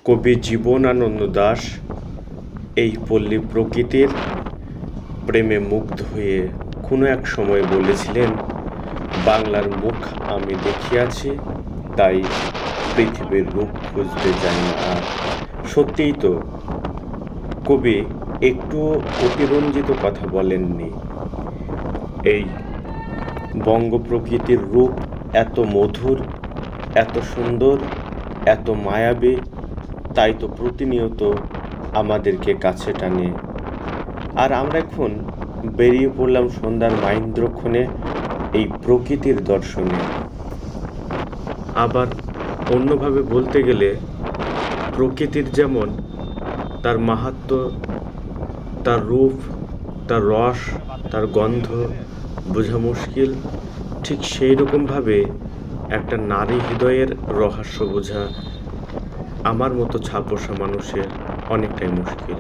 কবি জীবনানন্দ দাশ এই পল্লী প্রকৃতির প্রেমে মুগ্ধ হয়ে কোনো এক সময় বলেছিলেন, বাংলার মুখ আমি দেখিয়াছি, তাই পৃথিবীর রূপ খুঁজতে যাই না আর। সত্যিই তো, কবি একটুও অতিরঞ্জিত কথা বলেননি। এই বঙ্গ প্রকৃতির রূপ এত মধুর, এত সুন্দর, এত মায়াবী, তাই তো প্রতিনিয়ত আমাদেরকে কাছে টানে। আর আমরা এখন বেরিয়ে পড়লাম সন্ধ্যার মাহেন্দ্রক্ষণে এই প্রকৃতির দর্শনে। আবার অন্যভাবে বলতে গেলে, প্রকৃতির যেমন তার মাহাত্ম্য, তার রূপ, তার রস, তার গন্ধ বোঝা মুশকিল, ঠিক সেই রকমভাবে একটা নারী হৃদয়ের রহস্য বোঝা আমার মতো ছাপোষা মানুষের অনেকটাই মুশকিল।